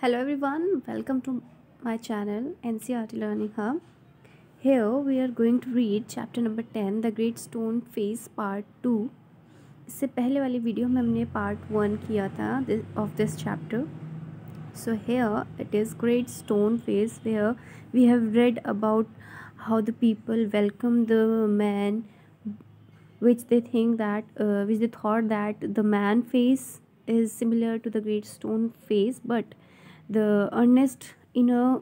Hello everyone, welcome to my channel NCRT Learning Hub. Here we are going to read chapter number 10 The Great Stone Face part 2. इससे पहले वाली video में हमने part 1 किया था of this chapter. So here it is Great Stone Face, where we have read about how the people welcome the man, which they thought that the man face is similar to the Great Stone Face, but the earnest inner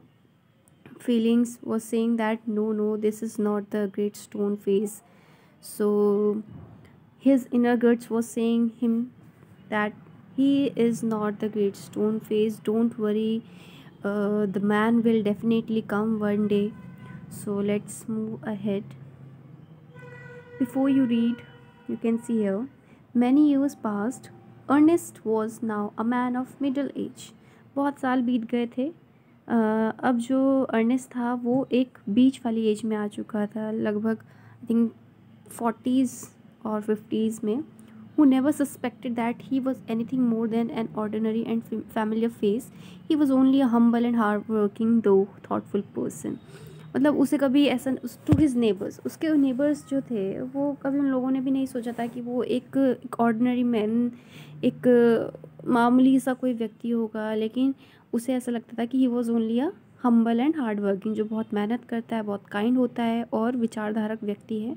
feelings was saying that no, this is not the Great Stone Face. So his inner guts was saying him that he is not the Great Stone Face. Don't worry, the man will definitely come one day. So let's move ahead. Before you read, you can see here, many years passed. Ernest was now a man of middle age. बहुत साल बीत गए थे. अब जो Ernest था वो एक बीच वाली एज में आ चुका था, लगभग आई थिंक 40s और 50s में. Who never suspected that he was anything more than an ordinary and familiar face. He was only a humble and hard-working though thoughtful person. मतलब उसे कभी ऐसा टू हिज नेबर्स, उसके neighbours जो थे वो कभी उन लोगों ने भी नहीं सोचा था कि वो एक ऑर्डिनरी मैन, एक मामूली सा कोई व्यक्ति होगा, लेकिन उसे ऐसा लगता था कि he was only a humble and hard working, जो बहुत मेहनत करता है, बहुत काइंड होता है और विचारधारक व्यक्ति है.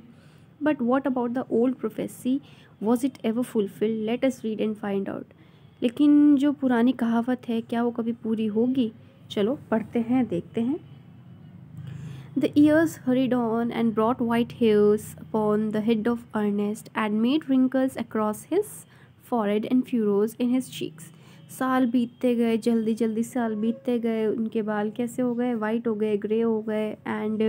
But what about the old prophecy, was it ever fulfilled? Let us read and find out. लेकिन जो पुरानी कहावत है, क्या वो कभी पूरी होगी? चलो पढ़ते हैं, देखते हैं. The years hurried on and brought white hairs upon the head of Ernest and made wrinkles across his forehead and furrows in his cheeks. साल बीतते गए, जल्दी जल्दी साल बीतते गए. उनके बाल कैसे हो गए? वाइट हो गए, ग्रे हो गए, एंड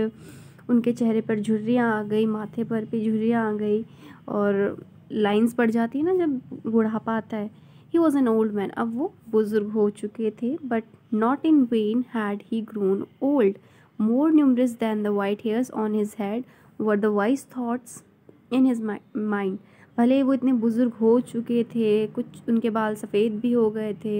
उनके चेहरे पर झुर्रियाँ आ गई, माथे पर भी झुर्रियाँ आ गई और लाइंस पड़ जाती है ना जब बुढ़ापा आता है. He was an old man. अब वो बुजुर्ग हो चुके थे. But not in when had he grown old. More numerous than the white hairs on his head were the wise thoughts in his mind. भले वो इतने बुज़ुर्ग हो चुके थे, कुछ उनके बाल सफ़ेद भी हो गए थे.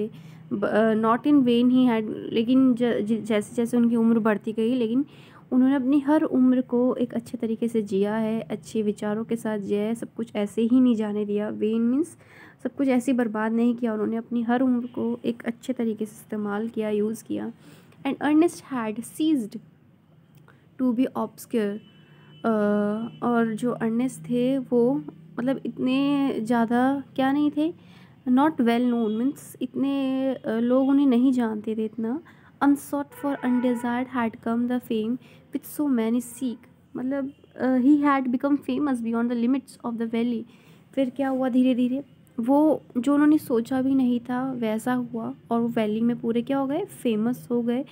Not in when he had, लेकिन जैसे जैसे उनकी उम्र बढ़ती गई, लेकिन उन्होंने अपनी हर उम्र को एक अच्छे तरीके से जिया है, अच्छे विचारों के साथ जिया है. सब कुछ ऐसे ही नहीं जाने दिया. वेन मीन्स सब कुछ ऐसे बर्बाद नहीं किया. उन्होंने अपनी हर उम्र को एक अच्छे तरीके से इस्तेमाल किया, यूज़ किया. And Ernest had ceased to be obscure. और जो अर्नेस्ट थे वो मतलब इतने ज़्यादा क्या नहीं थे, नॉट वेल नोन मीन्स इतने लोग उन्हें नहीं जानते थे इतना. Unsought for undesired had come the fame with so many seek. मतलब he had become famous beyond the limits of the valley. फिर क्या हुआ, धीरे धीरे वो जो उन्होंने सोचा भी नहीं था वैसा हुआ, और वो वैली में पूरे क्या हो गए, फेमस हो गए.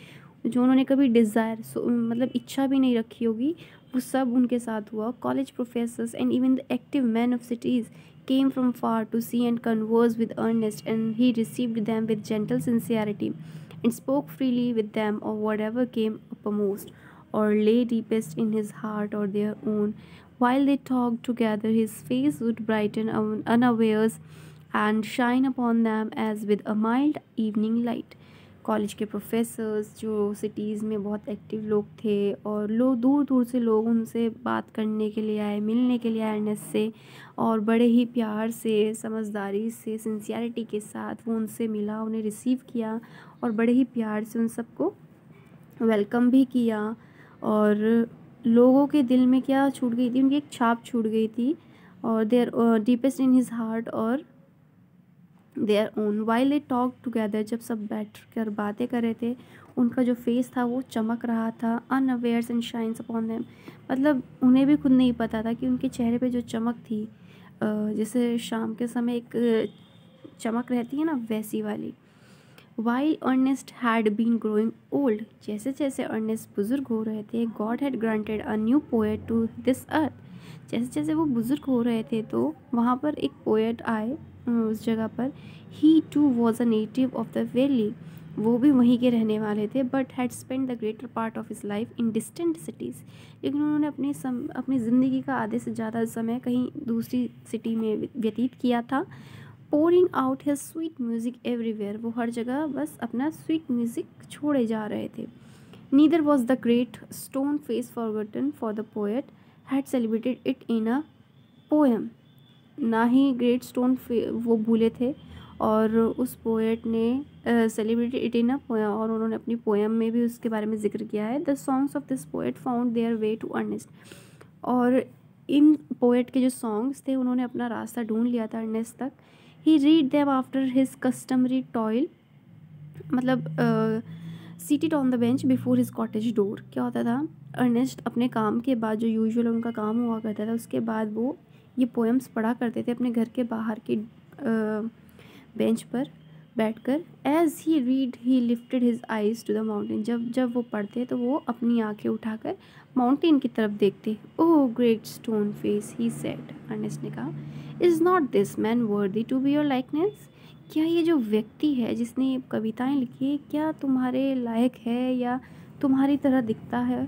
जो उन्होंने कभी डिज़ायर मतलब इच्छा भी नहीं रखी होगी, वो सब उनके साथ हुआ. College professors and even the active man of cities came from far to see and converse with Ernest, and he received them with gentle sincerity and spoke freely with them of whatever came uppermost or lay deepest in his heart or their own. While they talked together, his face would brighten unawares and shine upon them as with a mild evening light. College के professors जो cities में बहुत active लोग थे, और लोग दूर दूर से लोग उनसे बात करने के लिए आए, मिलने के लिए आए अर्नेस्ट से, और बड़े ही प्यार से, समझदारी से, सिंसियरिटी के साथ वो उनसे मिला, उन्हें रिसीव किया और बड़े ही प्यार से उन सबको वेलकम भी किया. और लोगों के दिल में क्या छूट गई थी, उनकी एक छाप छूट गई थी, और their deepest in his heart और their own. While they talk together, जब सब बैठ कर बातें कर रहे थे, उनका जो फेस था वो चमक रहा था. Unawares and shines upon them. मतलब उन्हें भी खुद नहीं पता था कि उनके चेहरे पे जो चमक थी, जैसे शाम के समय एक चमक रहती है ना, वैसी वाली. While Ernest had been growing old, जैसे जैसे अर्नेस्ट बुजुर्ग हो रहे थे, God had granted a new poet to this earth. जैसे जैसे वो बुजुर्ग हो रहे थे तो वहाँ पर एक पोएट आए उस जगह पर. He too was a native of the valley, वो भी वहीं के रहने वाले थे, but had spend the greater part of his life in distant cities. लेकिन उन्होंने अपनी ज़िंदगी का आधे से ज़्यादा समय कहीं दूसरी सिटी में व्यतीत किया था. pouring out his sweet music everywhere. वो हर जगह बस अपना sweet music छोड़े जा रहे थे. Neither was the great stone face forgotten, for the poet had celebrated it in a poem. ना ही ग्रेट स्टोन वो भूले थे और उस पोएट ने celebrated it in a poem, और उन्होंने अपनी पोएम में भी उसके बारे में जिक्र किया है. The songs of this poet found their way to Ernest. और इन पोएट के जो सॉन्ग्स थे उन्होंने अपना रास्ता ढूंढ लिया था अर्नेस्ट तक. He read them after his customary toil, मतलब seated on the bench before his cottage door. क्या होता था, अर्नेस्ट अपने काम के बाद, जो यूजुअल उनका काम हुआ करता था, उसके बाद वो ये पोएम्स पढ़ा करते थे अपने घर के बाहर की बेंच पर बैठकर. As he read he lifted his eyes to the mountain. जब जब वो पढ़ते तो वो अपनी आंखें उठाकर माउंटेन की तरफ देखते. Oh great stone face, he said. Ernest ने कहा, is not this man worthy to be your likeness. क्या ये जो व्यक्ति है जिसने कविताएं लिखी, क्या तुम्हारे लायक है या तुम्हारी तरह दिखता है?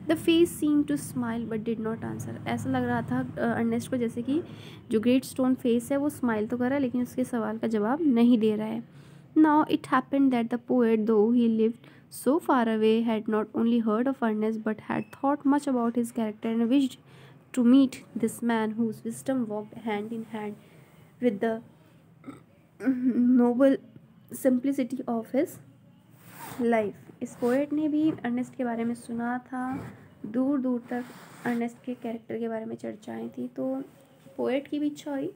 The face seem to smile but did not answer. ऐसा लग रहा था अर्नेस्ट को जैसे कि जो ग्रेट स्टोन फेस है वो स्माइल तो कर रहा है लेकिन उसके सवाल का जवाब नहीं दे रहा है. Now it happened that the poet, though he lived so far away, had not only heard of Ernest but had thought much about his character and wished to meet this man whose wisdom walked hand in hand with the noble simplicity of his life. इस poet ने भी Ernest के बारे में सुना था. दूर दूर तक अर्नेस्ट के कैरेक्टर के बारे में चर्चाएं थी. तो पोएट की भी इच्छा हुई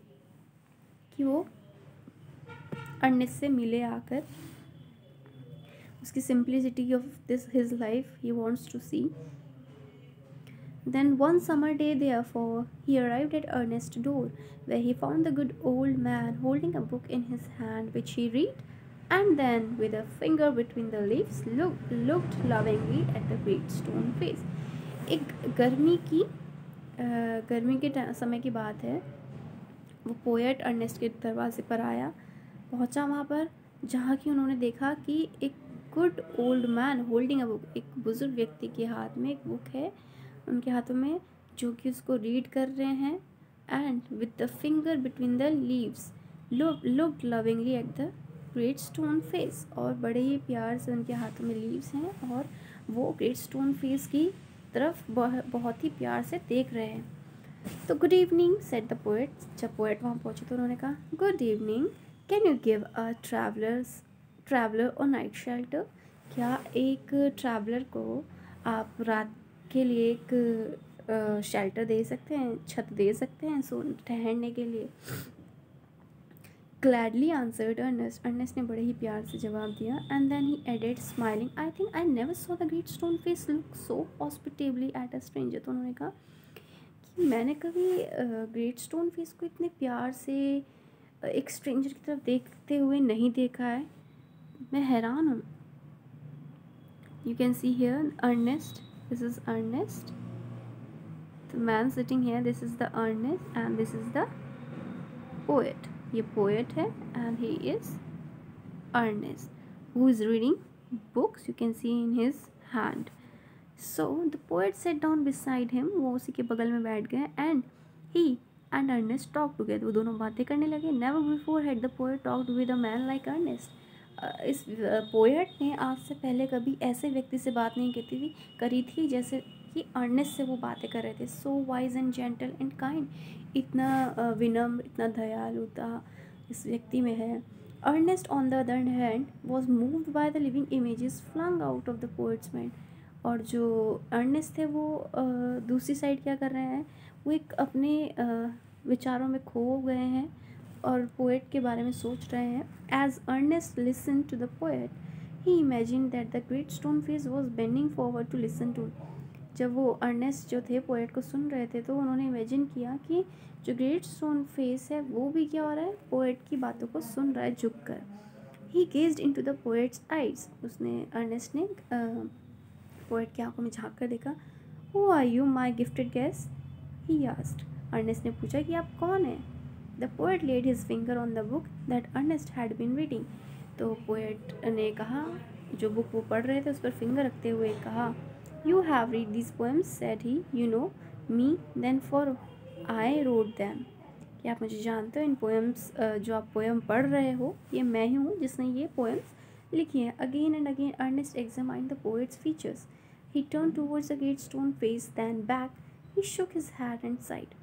कि वो अर्नेस्ट से मिले आकर. उसकी simplicity of this his life he wants to see. Then one summer day, therefore, he arrived at Ernest's door, where he found the good old man holding a book in his hand, which he read, and then, with a finger between the leaves, looked lovingly at the great stone face. एक गर्मी के समय की बात है. वो poet Ernest के दरवाजे पर आया, पहुंचा वहाँ पर जहाँ की उन्होंने देखा कि एक good old man holding a book, एक बुजुर्ग व्यक्ति के हाथ में एक बुक है उनके हाथों में, जो कि उसको रीड कर रहे हैं. And with the finger between the leaves looked lovingly at the great stone face. और बड़े ही प्यार से उनके हाथों में लीव्स हैं और वो ग्रेट स्टोन फेस की तरफ बहुत ही प्यार से देख रहे हैं. तो good evening said the poet. जब पोएट वहाँ पहुँचे तो उन्होंने कहा, good evening, can you give a traveller और नाइट शेल्टर. क्या एक ट्रैवलर को आप रात के लिए एक शेल्टर दे सकते हैं, छत दे सकते हैं ठहरने के लिए? Gladly answered Ernest. अर्नेस्ट ने बड़े ही प्यार से जवाब दिया. And then he added smiling, I think I never saw the great stone Face look so hospitably at a stranger. तो उन्होंने कहा कि मैंने कभी ग्रेट स्टोन फेस को इतने प्यार से एक स्ट्रेंजर की तरफ देखते हुए नहीं देखा है. मैं हैरान हूँ. You can see here Ernest. This is Ernest. The man sitting here, this is the Ernest, and this is the poet. ये poet है and he is Ernest, who is reading books. You can see in his hand. So the poet sat down beside him. वो उसी के बगल में बैठ गए. And he and Ernest talked together. वो दोनों बातें करने लगे. Never before had the poet talked with a man like Ernest. इस पोएट ने आज से पहले कभी ऐसे व्यक्ति से बात नहीं करी थी जैसे कि अर्नेस्ट से वो बातें कर रहे थे. So wise and gentle and kind. इतना विनम्र, इतना दयालुता इस व्यक्ति में है. Ernest on the other hand was moved by the living images flung out of the poet's mind. और जो अर्नेस्ट थे वो दूसरी साइड क्या कर रहे हैं, वो एक अपने विचारों में खो गए हैं और पोएट के बारे में सोच रहे हैं. As Ernest listen to the poet he imagine that the great stone face was bending forward to listen to. जब वो अर्नेस्ट जो थे पोएट को सुन रहे थे तो उन्होंने इमेजिन किया कि जो ग्रेट स्टोन फेस है वो भी क्या हो रहा है, पोएट की बातों को सुन रहा है झुक कर. He gazed into the poet's eyes. उसने अर्नेस्ट ने पोएट की आंखों में झाँक कर देखा. Who are you my gifted guest, he asked. Ernest ने पूछा कि आप कौन हैं. The poet laid his finger on the book that Ernest had been reading. तो पोएट ने कहा, जो बुक वो पढ़ रहे थे उस पर फिंगर रखते हुए कहा, you have read these poems said he, you know me then for I wrote them. कि आप मुझे जानते हो, इन पोएम्स जो आप पोएम पढ़ रहे हो ये मैं ही हूँ जिसने ये पोएम्स लिखी हैं। Again and again Ernest examined the poet's features, he turned towards the great stone Face, then back, he shook his head and sighed.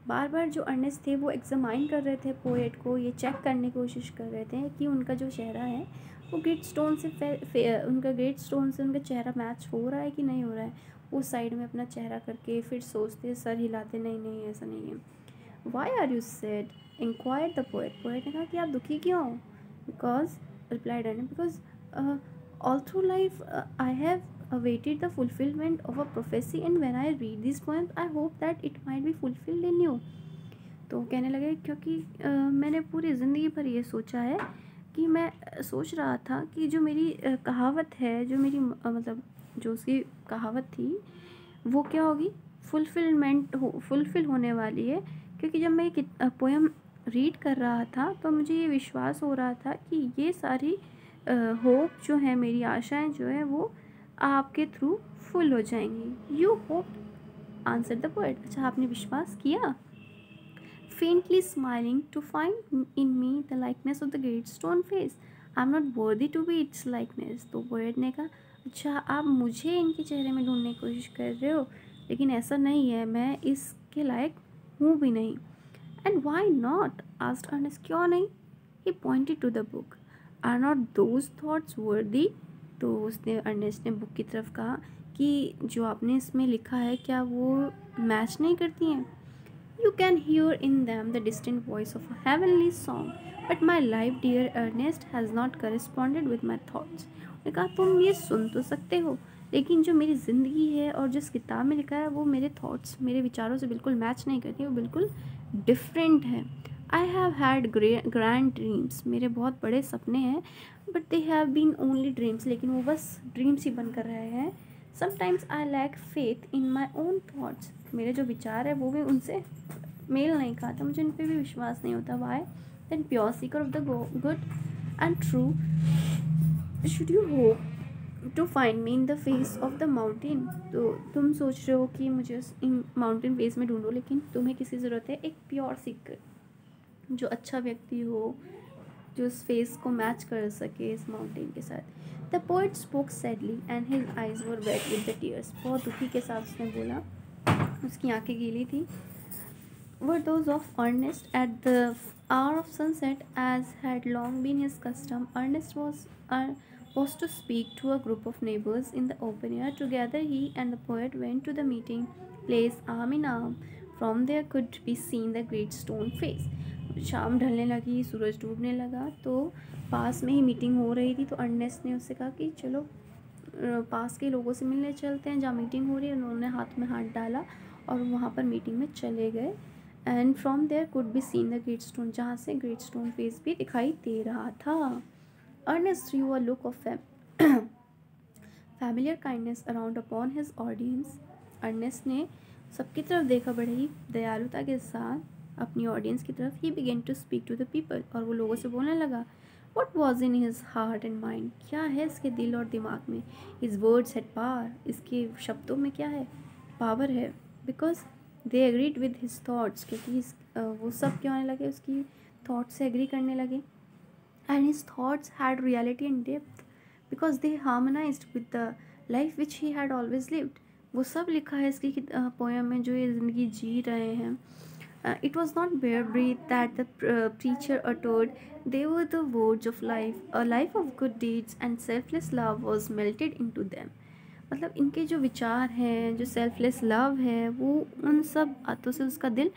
बार बार जो अर्नेस्ट थे वो एग्जामाइन कर रहे थे पोएट को, ये चेक करने की कोशिश कर रहे थे कि उनका जो चेहरा है वो ग्रेट स्टोन से उनका ग्रेट स्टोन से उनका चेहरा मैच हो रहा है कि नहीं हो रहा है। वो साइड में अपना चेहरा करके फिर सोचते, सर हिलाते, नहीं नहीं ऐसा नहीं है। Why are you sad, inquired the poet. Poet ने कहा कि आप दुखी क्यों हो? Because, replied Ernest, because all through life I have awaited the fulfillment of a prophecy, and when I read these poems I hope that it might be fulfilled in you. तो कहने लगे क्योंकि मैंने पूरी ज़िंदगी भर ये सोचा है कि मैं सोच रहा था कि जो मेरी कहावत है, जो मेरी मतलब जो उसकी कहावत थी वो क्या होगी, फुलफ़िल होने वाली है। क्योंकि जब मैं ये पोएम रीड कर रहा था तो मुझे ये विश्वास हो रहा था कि ये सारी होप जो है, मेरी आशाएं जो है वो आपके थ्रू फुल हो जाएंगी। You hope, answer the poet. अच्छा, आपने विश्वास किया। Faintly smiling to find in me the likeness of the great stone face, I am not worthy to be its likeness. तो पोएट ने कहा, अच्छा आप मुझे इनके चेहरे में ढूंढने की कोशिश कर रहे हो, लेकिन ऐसा नहीं है, मैं इसके लायक हूँ भी नहीं। And why not, asked Ernest, क्यों नहीं? He pointed to the book, are not those thoughts worthy. तो उसने अर्नेस्ट ने बुक की तरफ कहा कि जो आपने इसमें लिखा है क्या वो मैच नहीं करती हैं? You can hear in them the distant voice of a heavenly song, but my life dear Ernest has not corresponded with my thoughts. उसने कहा तुम ये सुन तो सकते हो, लेकिन जो मेरी ज़िंदगी है और जिस किताब में लिखा है वो मेरे थॉट्स, मेरे विचारों से बिल्कुल मैच नहीं करती, वो बिल्कुल डिफरेंट है। I have had grand dreams, मेरे बहुत बड़े सपने हैं, but they have been only dreams, लेकिन वो बस ड्रीम्स ही बन कर रहे हैं। Sometimes I lack faith in my own thoughts, मेरे जो विचार है वो भी उनसे मेल नहीं खाता, मुझे इन पर भी विश्वास नहीं होता। Why then pure seeker of the good and true should you hope to find me in the face of the mountain. तो तुम सोच रहे हो कि मुझे इन माउंटेन फेस में ढूंढो, लेकिन तुम्हें किसी ज़रूरत है एक प्योर सीकर, जो अच्छा व्यक्ति हो, जो उस फेस को मैच कर सके इस माउंटेन के साथ। The poet spoke sadly and his eyes were wait with the tears, बहुत दुखी के साथ उसने बोला, उसकी आंखें गीली थी। Were those of Ernest at the hour of sunset, as had long been his custom. Ernest was to speak to a group of neighbors in the open air. Together he and the poet went to the meeting place arm in arm. From there could be seen the great stone face. शाम ढलने लगी, सूरज डूबने लगा, तो पास में ही meeting हो रही थी। तो अर्नेस्ट ने उससे कहा कि चलो पास के लोगों से मिलने चलते हैं जहाँ मीटिंग हो रही है। उन्होंने हाथ में हाथ डाला और वहाँ पर मीटिंग में चले गए। And from there could be seen the great stone, जहाँ से ग्रेट स्टोन फेस भी दिखाई दे रहा था। Ernest through a look of familiar kindness around upon his audience. Ernest ने सबकी तरफ देखा बड़े ही दयालुता के साथ अपनी ऑडियंस की तरफ। He began to speak to the people, और वो लोगों से बोलने लगा। What was in his heart and mind, क्या है इसके दिल और दिमाग में। हिज वर्ड्स हैड पावर, इसके शब्दों में क्या है, पावर है। Because they agreed with his thoughts, क्योंकि वो सब क्या होने लगे, उसकी थाट्स से एग्री करने लगे। And his thoughts had reality and depth, because they harmonised with the life which he had always lived. वो सब लिखा है इसकी पोएम में जो ये ज़िंदगी जी रहे हैं। It was not bare breath that the preacher uttered, they were the words of life. A life of good deeds and selfless love was melted into them. मतलब इनके जो विचार हैं, जो सेल्फलेस लव है, वो उन सब बातों से उसका दिल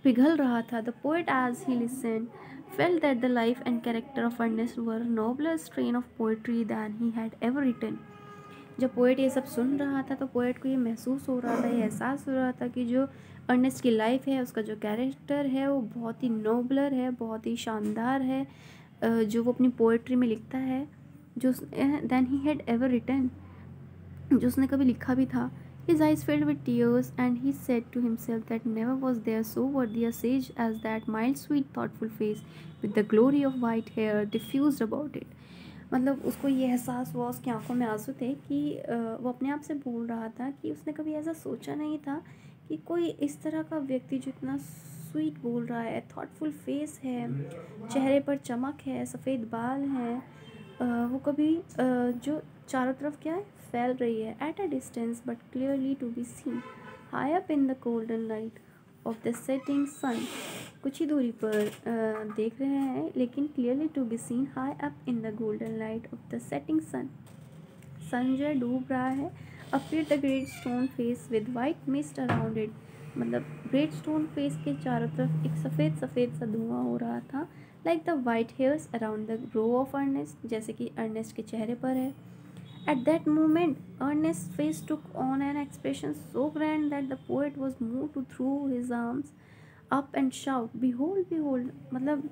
पिघल रहा था। The poet as he listened felt that the life and character of Ernest were a nobler strain of poetry than he had ever written. जब पोएट ये सब सुन रहा था तो पोएट को ये महसूस हो रहा था, ये एहसास हो रहा था कि जो अर्नेस्ट की लाइफ है, उसका जो कैरेक्टर है वो बहुत ही नोबलर है, बहुत ही शानदार है, जो वो अपनी पोएट्री में लिखता है, जो than he had ever written, जो उसने कभी लिखा भी था। His eyes filled with tears and he said to himself that never was there so worthy a sage as that mild, sweet, thoughtful face with the glory of white hair diffused about it. मतलब उसको ये एहसास हुआ, उसकी आंखों में आंसू थे कि वो अपने आप से बोल रहा था कि उसने कभी ऐसा सोचा नहीं था कि कोई इस तरह का व्यक्ति जो इतना स्वीट बोल रहा है, थॉटफुल फेस है, चेहरे पर चमक है, सफ़ेद बाल हैं, वो कभी जो चारों तरफ क्या है फैल रही है, at a distance but clearly to be seen, high up in the golden light of the setting sun, कुछ ही दूरी पर देख रहे हैं लेकिन clearly to be seen, high up in the golden light of the setting sun, sun जो डूब रहा है, appear the great stone Face with white mist around it, मतलब ग्रेट स्टोन फेस के चारों तरफ एक सफ़ेद सफ़ेद सा धुआं हो रहा था, like the white hairs around the row of Ernest, जैसे कि अर्नेस्ट के चेहरे पर है. At that moment, Ernest's face took on an expression so grand that the poet was moved to throw his arms up and shout, "Behold, behold!" मतलब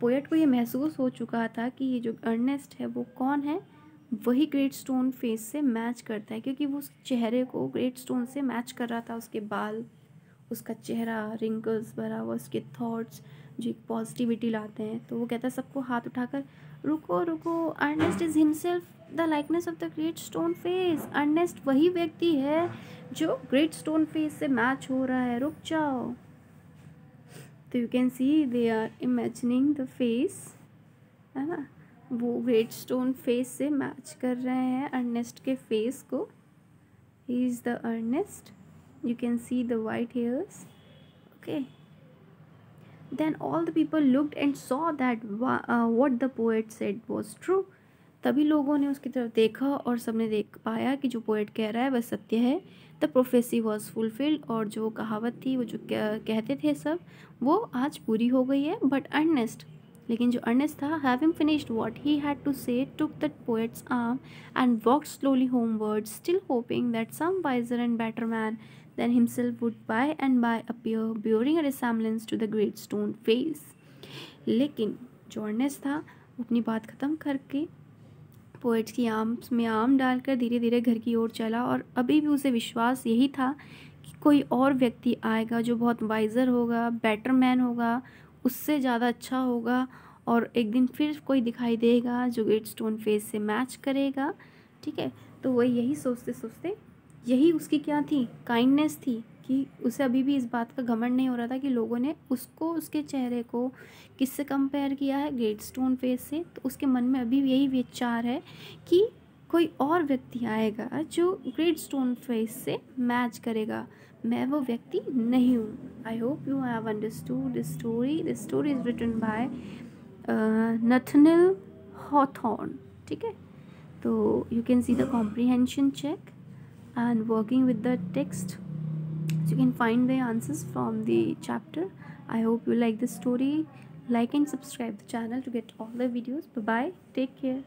poet को ये महसूस हो चुका था कि ये जो अर्नेस्ट है वो कौन है, वही ग्रेट स्टोन फेस से मैच करता है, क्योंकि वो उस चेहरे को ग्रेट स्टोन से मैच कर रहा था. उसके बाल, उसका चेहरा, रिंकल्स भरा हुआ, उसके थॉट्स जो एक पॉजिटिविटी लाते हैं. तो वो कहता है सबको हाथ उठाकर, रुको रुको, Ernest is himself the likeness of the great stone face. Ernest वही व्यक्ति है जो ग्रेट स्टोन फेस से मैच हो रहा है, रुक जाओ. तो you can see they are imagining the face, है ना, वो ग्रेट स्टोन फेस से मैच कर रहे हैं अर्नेस्ट के फेस को. He is the Ernest. You can see the white hairs. Okay. Then all the people looked and saw that what the poet said was true. तभी लोगों ने उसकी तरफ देखा और सबने देख पाया कि जो पोएट कह रहा है वह सत्य है. द प्रोफेसी वॉज फुलफिल्ड, और जो कहावत थी, वो जो कहते थे सब, वो आज पूरी हो गई है. बट अर्नेस्ट, लेकिन जो अर्नेस्ट था, having finished what he had to say, took the poet's arm and walked slowly homeward, still hoping that some wiser and better man than himself would by and by appear, bearing a resemblance to the great stone face. लेकिन जो Ernest था वो अपनी बात ख़त्म करके poets की arms में आर्म डालकर धीरे धीरे घर की ओर चला, और अभी भी उसे विश्वास यही था कि कोई और व्यक्ति आएगा जो बहुत वाइजर होगा, बेटर मैन होगा, उससे ज़्यादा अच्छा होगा, और एक दिन फिर कोई दिखाई देगा जो ग्रेट स्टोन फेस से मैच करेगा. ठीक है, तो वही यही सोचते सोचते, यही उसकी क्या थी, काइंडनेस थी, कि उसे अभी भी इस बात का घमंड नहीं हो रहा था कि लोगों ने उसको, उसके चेहरे को किससे कंपेयर किया है, ग्रेट स्टोन फेस से. तो उसके मन में अभी यही विचार है कि कोई और व्यक्ति आएगा जो ग्रेट स्टोन फेस से मैच करेगा, मैं वो व्यक्ति नहीं हूँ. I hope you have understood this story. This story is written by Nathaniel Hawthorne. ठीक है, तो you can see the comprehension check and working with the text, so you can find the answers from the chapter. I hope you like the story. Like and subscribe the channel to get all the videos. Bye bye, take care.